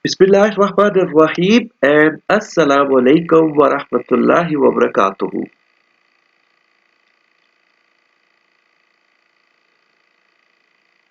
Bismillahirrahmanirrahim and Assalamu alaikum wa rahmatullahi wa barakatuhu.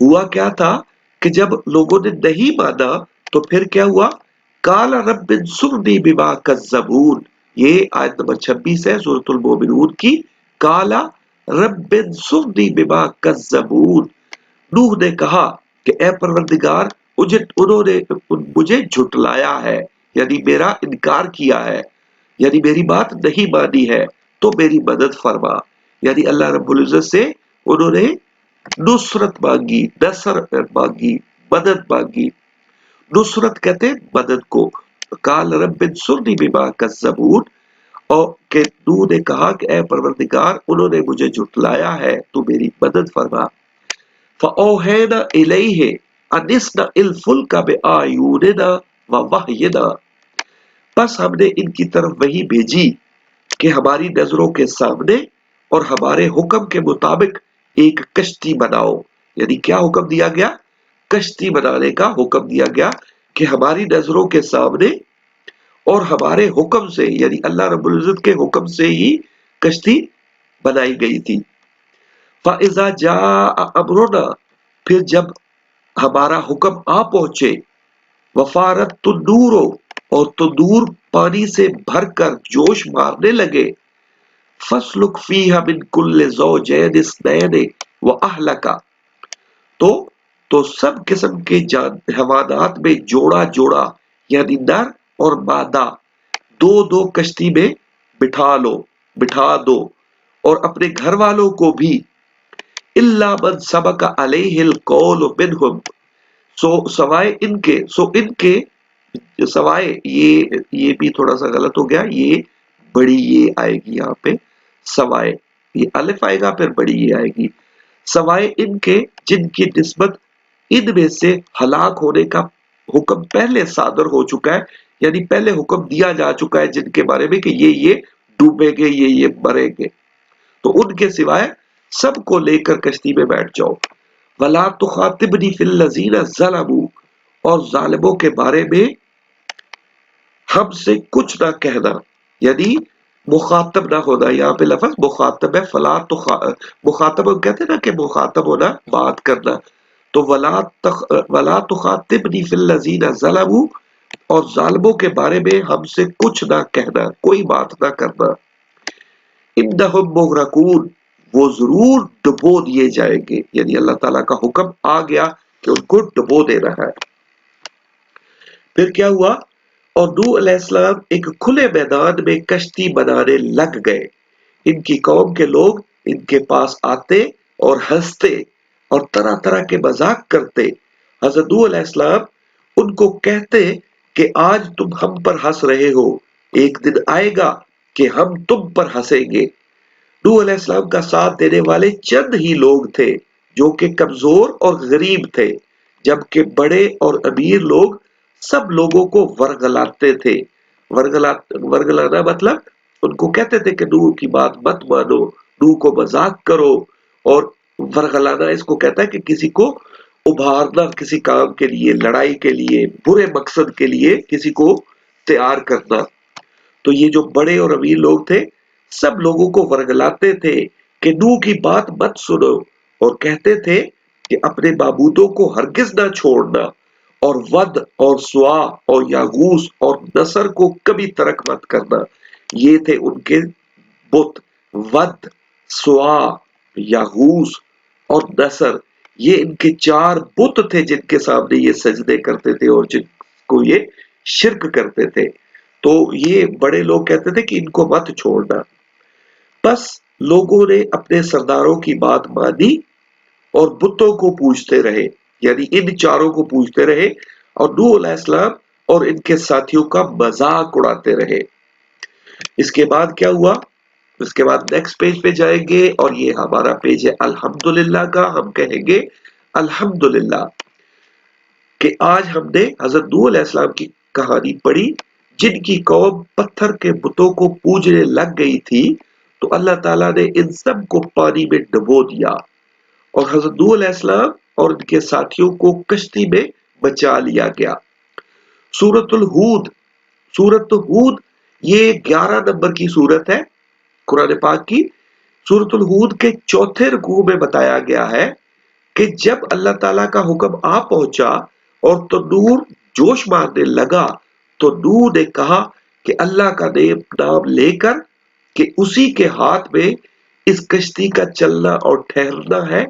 ہوا کیا تھا کہ جب لوگوں نے نہیں مانا تو پھر کیا ہوا؟ قال رب انصرنی بما کذبون، یہ آیت نمبر 26 ہے سورۃ المومنون کی۔ قال رب انصرنی بما کذبون، نوح نے کہا کہ اے پروردگار انہوں نے مجھے جھٹلایا ہے، یعنی میرا انکار کیا ہے، یعنی میری بات نہیں مانی ہے، تو میری مدد فرما۔ یعنی اللہ رب العزت سے انہوں نے نصرت مانگی، نصر مانگی، مدد مانگی۔ نصرت کہتے ہیں مدد کو۔ قال رب انصرنی بما کذبون، اور کہ نوح نے کہا کہ اے پروردگار انہوں نے مجھے جھٹلایا ہے، تو میری مدد فرما۔ فَأَوْحَيْنَا إِلَيْهِ أَنِ اصْنَعِ الْفُلْكَ بِأَعْيُنِنَا وَوَحْيِنَا، پس ہم نے ان کی طرف وحی بھیجی کہ ہماری نظروں کے سامنے اور ہمارے حکم کے مطابق ایک کشتی بناؤ۔ یعنی کیا حکم دیا گیا؟ کشتی بنانے کا حکم دیا گیا کہ ہماری نظروں کے سامنے اور ہمارے حکم سے، یعنی اللہ رب العزت کے حکم سے ہی کشتی بنائی گئی تھی۔ فَإِذَا جَاءَ أَمْرُنَا، پھر جب ہمارا حکم آ پہنچے، وَفَارَتِ النُّورُ، اور تندور پانی سے بھر کر جوش مارنے لگے، فَاسْلُكْ فِيهَا مِنْ كُلِّ زَوْجَيْنِ اثْنَيْنِ وَأَهْلَكَ، تو سب قسم کے حیوانات میں جوڑا جوڑا، یعنی نر اور مادہ، دو دو کشتی میں بٹھا دو، اور اپنے گھر والوں کو بھی۔ إِلَّا مَنْ سَبَقَ عَلَيْهِ الْقَوْلُ مِنْهُمْ، سوائے ان کے سوائے یہ بھی تھوڑا سا غلط ہو گیا، یہ بڑی یہ آئے گی یہاں پہ، سوائے یہ الف آئے گا پھر بڑی یہ آئے گی، سوائے ان کے جن کی نسبت ان میں سے ہلاک ہونے کا حکم پہلے صادر ہو چکا ہے، یعنی پہلے حکم دیا جا چکا ہے جن کے بارے میں کہ یہ ڈوبیں گے، یہ مریں گے، تو ان کے سوائے سب کو لے کر کشتی میں بیٹھ جاؤ۔ وَلَا تُخَاطِبْنِي فِي الَّذِينَ ظَلَمُوا، اور ظالموں کے بارے میں ہم سے کچھ نہ کہنا، یعنی مخاطب نہ ہونا، یہاں پہ لفظ مخاطب ہے، مخاطب ہم کہتے ہیں نا کہ مخاطب ہونا، بات کرنا، تو وَلَا تُخَاطِبْنِي فِي الَّذِينَ ظَلَمُوا، اور ظالموں کے بارے میں ہم سے کچھ نہ کہنا، کوئی بات نہ کرنا۔ إِنَّهُمْ مُغْرَقُونَ، وہ ضرور ڈبو دیے جائیں گے، یعنی اللہ تعالیٰ کا حکم آ گیا کہ ان کو ڈبو دینا ہے۔ پھر کیا ہوا؟ اور نوح علیہ السلام ایک کھلے میدان میں کشتی بنانے لگ گئے، ان کی قوم کے لوگ ان کے پاس آتے اور ہنستے اور طرح طرح کے مذاق کرتے۔ حضرت نوح علیہ السلام ان کو کہتے کہ آج تم ہم پر ہنس رہے ہو، ایک دن آئے گا کہ ہم تم پر ہنسیں گے۔ نوح علیہ السلام کا ساتھ دینے والے چند ہی لوگ تھے جو کہ کمزور اور غریب تھے، جبکہ بڑے اور امیر لوگ سب لوگوں کو ورگلاتے تھے۔ ورگلانا مطلب ان کو کہتے تھے کہ نوح کی بات مت مانو، نوح کو مذاق کرو، اور ورگلانا اس کو کہتا ہے کہ کسی کو ابھارنا، کسی کام کے لیے، لڑائی کے لیے، برے مقصد کے لیے کسی کو تیار کرنا۔ تو یہ جو بڑے اور امیر لوگ تھے سب لوگوں کو ورگلاتے تھے کہ نوح کی بات مت سنو، اور کہتے تھے کہ اپنے معبودوں کو ہرگز نہ چھوڑنا، اور ود اور سوا اور یاغوس اور نصر کو کبھی ترک مت کرنا۔ یہ تھے ان کے بت، ود، سوا، یاغوس اور نصر، یہ ان کے چار بت تھے جن کے سامنے یہ سجدے کرتے تھے اور جن کو یہ شرک کرتے تھے۔ تو یہ بڑے لوگ کہتے تھے کہ ان کو مت چھوڑنا۔ بس لوگوں نے اپنے سرداروں کی بات مانی اور بتوں کو پوجتے رہے، یعنی ان چاروں کو پوجتے رہے، اور نوح علیہ السلام اور ان کے ساتھیوں کا مذاق اڑاتے رہے۔ اس کے بعد کیا ہوا؟ اس کے بعد نیکسٹ پیج پہ جائیں گے، اور یہ ہمارا پیج ہے الحمدللہ کا۔ ہم کہیں گے الحمدللہ کہ آج ہم نے حضرت نوح علیہ السلام کی کہانی پڑھی، جن کی قوم پتھر کے بتوں کو پوجنے لگ گئی تھی، تو اللہ تعالیٰ نے ان سب کو پانی میں ڈبو دیا، اور حضرت نوح علیہ السلام اور ان کے ساتھیوں کو کشتی میں بچا لیا گیا۔ سورۃ الہود یہ 11 نمبر کی سورت ہے قرآن پاک کی۔ سورۃ الہود کے چوتھے رکوع میں بتایا گیا ہے کہ جب اللہ تعالیٰ کا حکم آ پہنچا اور تندور جوش مارنے لگا تو نوح نے کہا کہ اللہ کا نام لے کر کہ اسی کے ہاتھ میں اس کشتی کا چلنا اور ٹھہرنا ہے،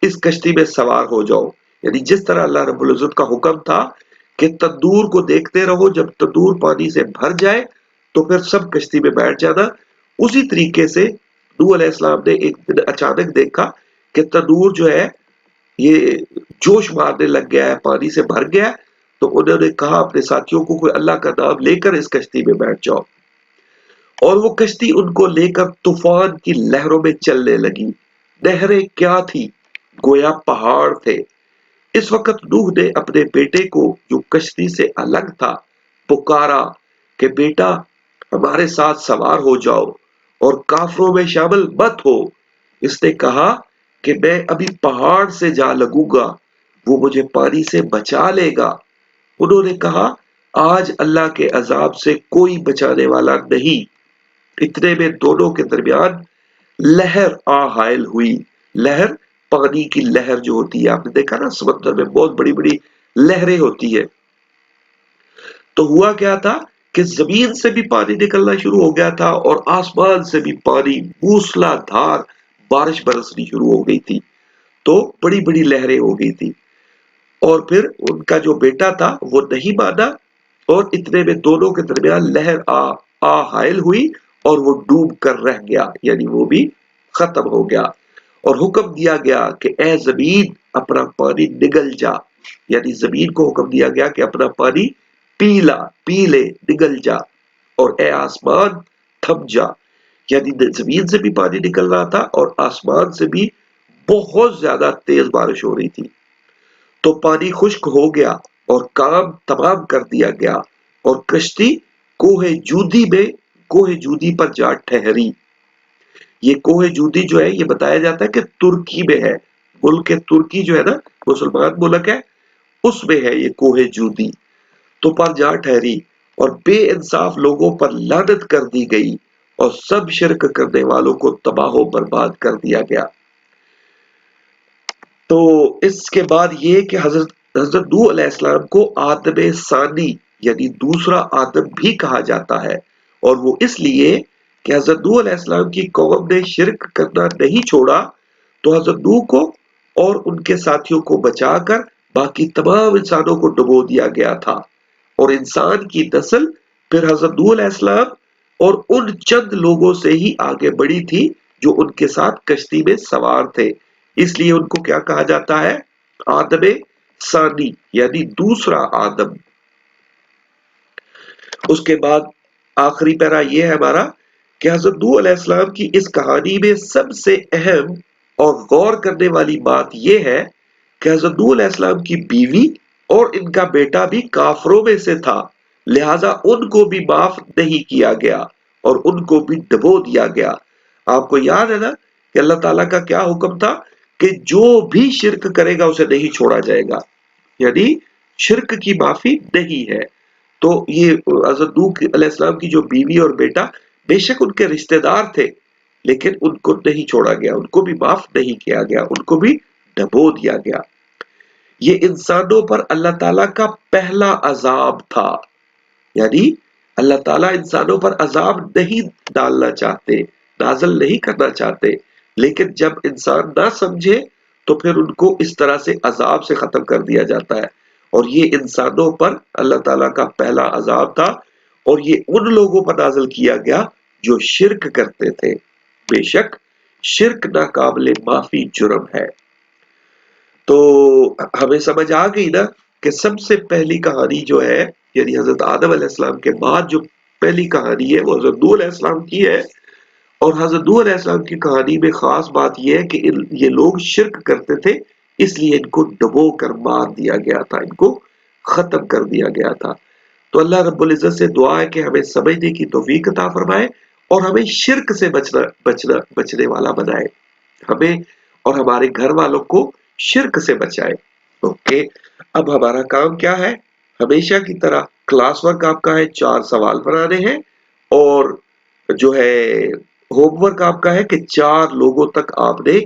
اس کشتی میں سوار ہو جاؤ۔ یعنی جس طرح اللہ رب العزت کا حکم تھا کہ تندور کو دیکھتے رہو، جب تندور پانی سے بھر جائے تو پھر سب کشتی میں بیٹھ جانا، اسی طریقے سے نوح علیہ السلام نے ایک دن اچانک دیکھا کہ تندور جو ہے یہ جوش مارنے لگ گیا ہے، پانی سے بھر گیا ہے، تو انہوں نے کہا اپنے ساتھیوں کو کہ اللہ کا نام لے کر اس کشتی میں بیٹھ جاؤ، اور وہ کشتی ان کو لے کر طوفان کی لہروں میں چلنے لگی۔ نہریں کیا تھی، گویا پہاڑ تھے۔ اس وقت نوح نے اپنے بیٹے کو جو کشتی سے الگ تھا پکارا کہ بیٹا ہمارے ساتھ سوار ہو جاؤ اور کافروں میں شامل مت ہو۔ اس نے کہا کہ میں ابھی پہاڑ سے جا لگوں گا، وہ مجھے پانی سے بچا لے گا۔ انہوں نے کہا آج اللہ کے عذاب سے کوئی بچانے والا نہیں۔ اتنے میں دونوں کے درمیان لہر آ حائل ہوئی۔ لہر پانی کی لہر جو ہوتی ہے، آپ نے دیکھا نا سمندر میں بہت بڑی بڑی لہریں ہوتی ہے، تو ہوا کیا تھا کہ زمین سے بھی پانی نکلنا شروع ہو گیا تھا اور آسمان سے بھی پانی موسلا دھار بارش برسنی شروع ہو گئی تھی، تو بڑی بڑی لہریں ہو گئی تھی۔ اور پھر ان کا جو بیٹا تھا وہ نہیں مانا، اور اتنے میں دونوں کے درمیان لہر آ حائل ہوئی اور وہ ڈوب کر رہ گیا، یعنی وہ بھی ختم ہو گیا۔ اور حکم دیا گیا کہ اے زمین اپنا پانی نگل جا، یعنی زمین کو حکم دیا گیا کہ اپنا پانی پی لے، نگل جا، اور اے آسمان تھم جا، یعنی زمین سے بھی پانی نکل رہا تھا اور آسمان سے بھی بہت زیادہ تیز بارش ہو رہی تھی۔ تو پانی خشک ہو گیا اور کام تمام کر دیا گیا، اور کشتی کوہ جودی پر جا ٹھہری۔ یہ کوہ جودی جو ہے یہ بتایا جاتا ہے کہ ترکی میں ہے، ملک ترکی جو ہے نا مسلمان ملک ہے، اس میں ہے یہ کوہ جودی، تو پر جا ٹھہری، اور بے انصاف لوگوں پر لعنت کر دی گئی اور سب شرک کرنے والوں کو تباہ و برباد کر دیا گیا۔ تو اس کے بعد یہ کہ حضرت نوح علیہ السلام کو آدم ثانی یعنی دوسرا آدم بھی کہا جاتا ہے، اور وہ اس لیے کہ حضرت نوح علیہ السلام کی قوم نے شرک کرنا نہیں چھوڑا، تو حضرت نوح کو اور ان کے ساتھیوں کو بچا کر باقی تمام انسانوں کو ڈبو دیا گیا تھا، اور انسان کی نسل پھر حضرت نوح علیہ السلام اور ان چند لوگوں سے ہی آگے بڑھی تھی جو ان کے ساتھ کشتی میں سوار تھے، اس لیے ان کو کیا کہا جاتا ہے؟ آدم ثانی یعنی دوسرا آدم۔ اس کے بعد آخری پیرا یہ ہے ہمارا کہ حضرت نوح علیہ السلام کی اس کہانی میں سب سے اہم اور غور کرنے والی بات یہ ہے کہ حضرت نوح علیہ السلام کی بیوی اور ان کا بیٹا بھی کافروں میں سے تھا، لہذا ان کو بھی معاف نہیں کیا گیا اور ان کو بھی ڈبو دیا گیا۔ آپ کو یاد ہے نا کہ اللہ تعالیٰ کا کیا حکم تھا کہ جو بھی شرک کرے گا اسے نہیں چھوڑا جائے گا، یعنی شرک کی معافی نہیں ہے۔ تو یہ حضرت نوح علیہ السلام کی جو بیوی اور بیٹا بے شک ان کے رشتہ دار تھے، لیکن ان کو نہیں چھوڑا گیا، ان کو بھی معاف نہیں کیا گیا، ان کو بھی ڈبو دیا گیا۔ یہ انسانوں پر اللہ تعالیٰ کا پہلا عذاب تھا، یعنی اللہ تعالیٰ انسانوں پر عذاب نہیں ڈالنا چاہتے، نازل نہیں کرنا چاہتے، لیکن جب انسان نہ سمجھے تو پھر ان کو اس طرح سے عذاب سے ختم کر دیا جاتا ہے، اور یہ انسانوں پر اللہ تعالیٰ کا پہلا عذاب تھا، اور یہ ان لوگوں پر نازل کیا گیا جو شرک کرتے تھے۔ بے شک شرک ناقابل معافی جرم ہے۔ تو ہمیں سمجھ آ گئی نا کہ سب سے پہلی کہانی جو ہے یعنی حضرت آدم علیہ السلام کے بعد جو پہلی کہانی ہے وہ حضرت نوح علیہ السلام کی ہے، اور حضرت نوح علیہ السلام کی کہانی میں خاص بات یہ ہے کہ یہ لوگ شرک کرتے تھے، اس لیے ان کو ڈبو کر مار دیا گیا تھا، ان کو ختم کر دیا گیا تھا۔ تو اللہ رب العزت سے دعا ہے کہ ہمیں سمجھنے کی توفیق عطا فرمائے اور ہمیں شرک سے بچنے والا بنائے، ہمیں اور ہمارے گھر والوں کو شرک سے بچائے۔ اوکے، اب ہمارا کام کیا ہے؟ ہمیشہ کی طرح کلاس ورک آپ کا ہے 4 سوال بنانے ہیں، اور جو ہے ہوم ورک آپ کا ہے کہ 4 لوگوں تک آپ نے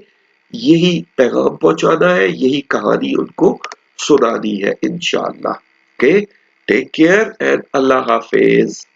یہی پیغام پہنچانا ہے، یہی کہانی ان کو سنانی ہے انشاءاللہ. اوکے، ٹیک کیئر اینڈ اللہ حافظ.